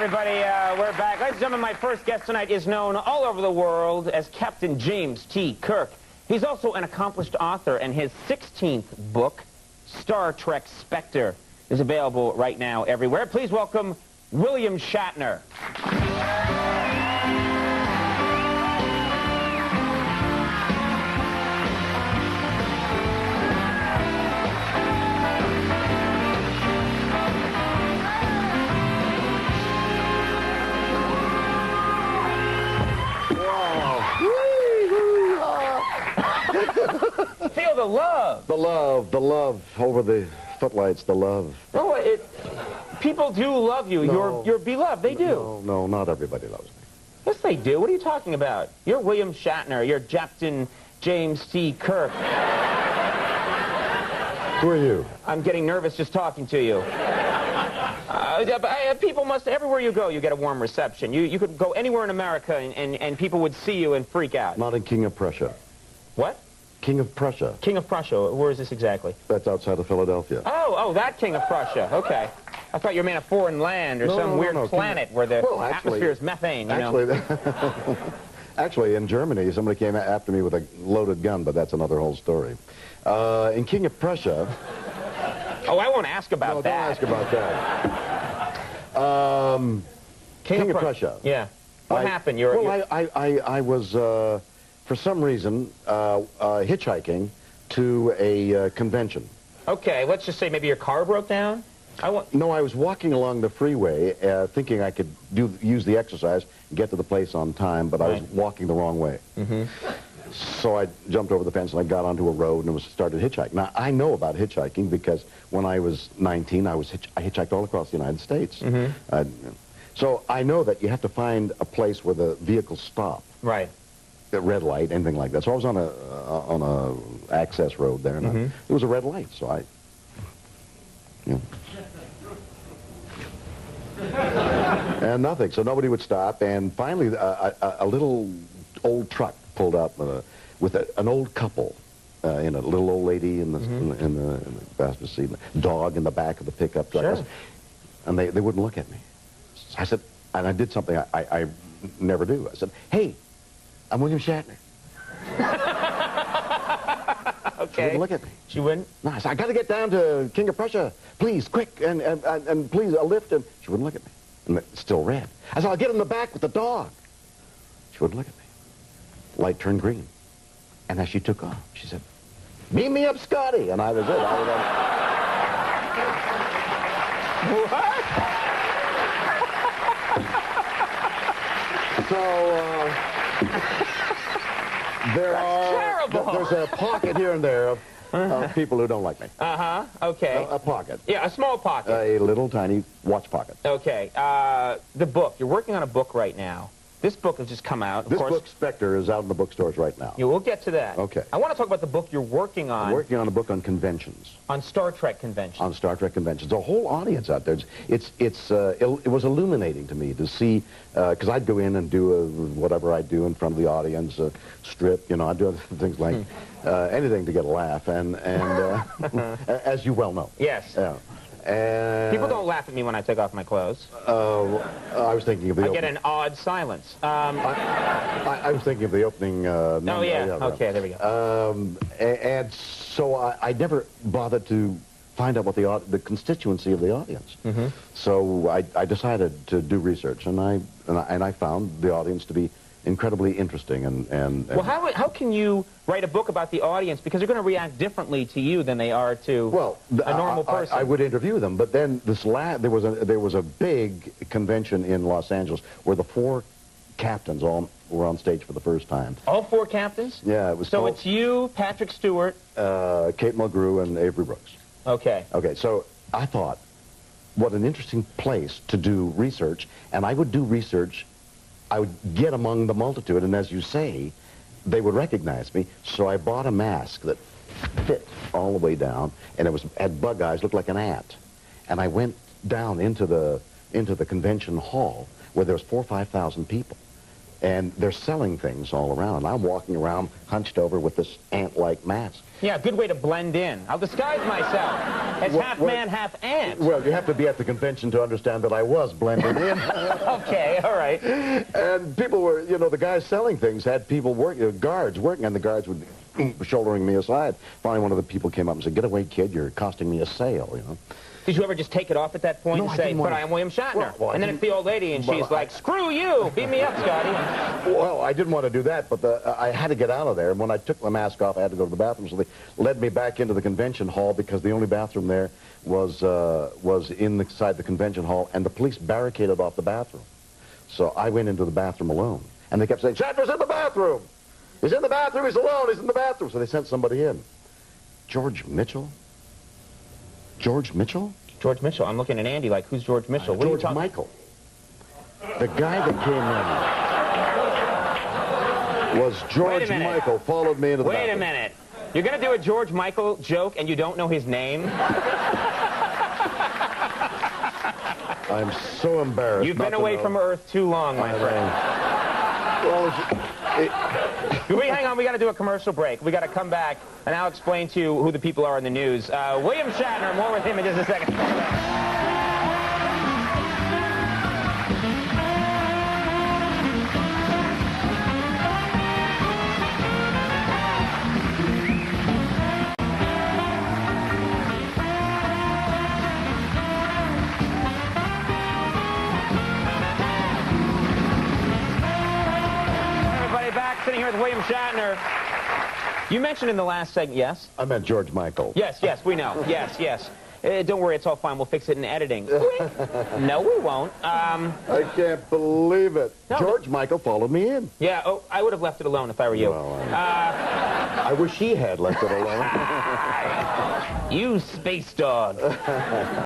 everybody. We're back. Ladies and gentlemen, my first guest tonight is known all over the world as Captain James T. Kirk. He's also an accomplished author, and his 16th book, Star Trek Spectre, is available right now everywhere. Please welcome William Shatner. Feel the love. The love over the footlights, the love. Oh, people do love you. No. You're beloved. They do. No, not everybody loves me. Yes, they do. What are you talking about? You're William Shatner. You're Captain James T. Kirk. Who are you? I'm getting nervous just talking to you. People must, everywhere you go, you get a warm reception. You could go anywhere in America and people would see you and freak out. Not in King of Prussia. What? King of Prussia. King of Prussia. Where is this exactly? That's outside of Philadelphia. Oh, that King of Prussia. Okay. I thought you were in a foreign land or some weird planet where the atmosphere is methane, you know. Actually, in Germany, somebody came after me with a loaded gun, but that's another whole story. In King of Prussia... Oh, I won't ask about that. Don't ask about that. King of Prussia. Yeah. What happened? I was... for some reason, hitchhiking to a convention. Okay, let's just say maybe your car broke down? No, I was walking along the freeway thinking I could use the exercise and get to the place on time, but I was walking the wrong way. Mm-hmm. So I jumped over the fence and I got onto a road and started hitchhiking. Now, I know about hitchhiking because when I was 19, I hitchhiked all across the United States. Mm-hmm. So I know that you have to find a place where the vehicles stop. Right. A red light, anything like that. So I was on a access road there, and it was a red light. So I, and nothing. So nobody would stop. And finally, a little old truck pulled up with an old couple, in a little old lady in the passenger seat, dog in the back of the pickup truck, sure. And they wouldn't look at me. So I said, and I did something I never do. I said, "Hey, I'm William Shatner." Okay. She wouldn't look at me. She wouldn't? No, I said, "I got to get down to King of Prussia. Please, quick, and please, a lift." And she wouldn't look at me. And it's still red. I said, "I'll get in the back with the dog." She wouldn't look at me. Light turned green. And as she took off, she said, "Beat me up, Scotty." And I was it. What? So, there's a pocket here and there of people who don't like me. Uh-huh, okay. A pocket. Yeah, a small pocket. A little tiny watch pocket. Okay, the book. You're working on a book right now. This book has just come out, of course. This book, Spectre, is out in the bookstores right now. Yeah, we'll get to that. Okay. I want to talk about the book you're working on. I'm working on a book on conventions. On Star Trek conventions. On Star Trek conventions. A whole audience out there. It was illuminating to me to see, because I'd go in and do whatever I do in front of the audience, strip, I'd do things like anything to get a laugh, and as you well know. Yes. And people don't laugh at me when I take off my clothes. I was thinking of the opening. I get an odd silence. I was thinking of the opening. Oh, yeah. Okay, there we go. And so I never bothered to find out what the constituency of the audience. Mm-hmm. So I decided to do research, and I found the audience to be incredibly interesting and well, how can you write a book about the audience, because they're going to react differently to you than they are to a normal person? I would interview them, but then there was a big convention in Los Angeles where the 4 captains all were on stage for the first time. All 4 captains? Yeah, it was. So it's you, Patrick Stewart, Kate Mulgrew, and Avery Brooks. Okay. Okay, so I thought, what an interesting place to do research, and I would do research. I would get among the multitude, and as you say, they would recognize me. So I bought a mask that fit all the way down, and had bug eyes, looked like an ant. And I went down into the convention hall where there was 4,000 or 5,000 people. And they're selling things all around. And I'm walking around hunched over with this ant-like mask. Yeah, good way to blend in. I'll disguise myself as half man, half ant. Well, you have to be at the convention to understand that I was blended in. Okay, all right. And people were, you know, the guys selling things had people guards working, and the guards would be shouldering me aside. Finally, one of the people came up and said, "Get away, kid, you're costing me a sale," you know. Did you ever just take it off at that point and say, "But I am William Shatner"? Well, and then it's the old lady, and she's like, "Screw you! Beat me up, Scotty." Well, I didn't want to do that, but I had to get out of there. And when I took the mask off, I had to go to the bathroom. So they led me back into the convention hall because the only bathroom there was inside the convention hall, and the police barricaded off the bathroom. So I went into the bathroom alone. And they kept saying, "Shatner's in the bathroom! He's in the bathroom, he's alone, he's in the bathroom." So they sent somebody in. George Mitchell? George Mitchell? George Mitchell. I'm looking at Andy like, who's George Mitchell? What George Michael. The guy that came in was George Michael, followed me into the bathroom. Wait a minute. You're going to do a George Michael joke and you don't know his name? I'm so embarrassed. You've been away from Earth too long, my friend. Well, Hang on, we got to do a commercial break. We got to come back, and I'll explain to you who the people are in the news. William Shatner, more with him in just a second. Sitting here with William Shatner. You mentioned in the last segment, yes? I meant George Michael. Yes, we know. Yes. Don't worry, it's all fine. We'll fix it in editing. No, we won't. I can't believe it. No. George Michael followed me in. Yeah, I would have left it alone if I were you. Well, I wish he had left it alone. You space dog.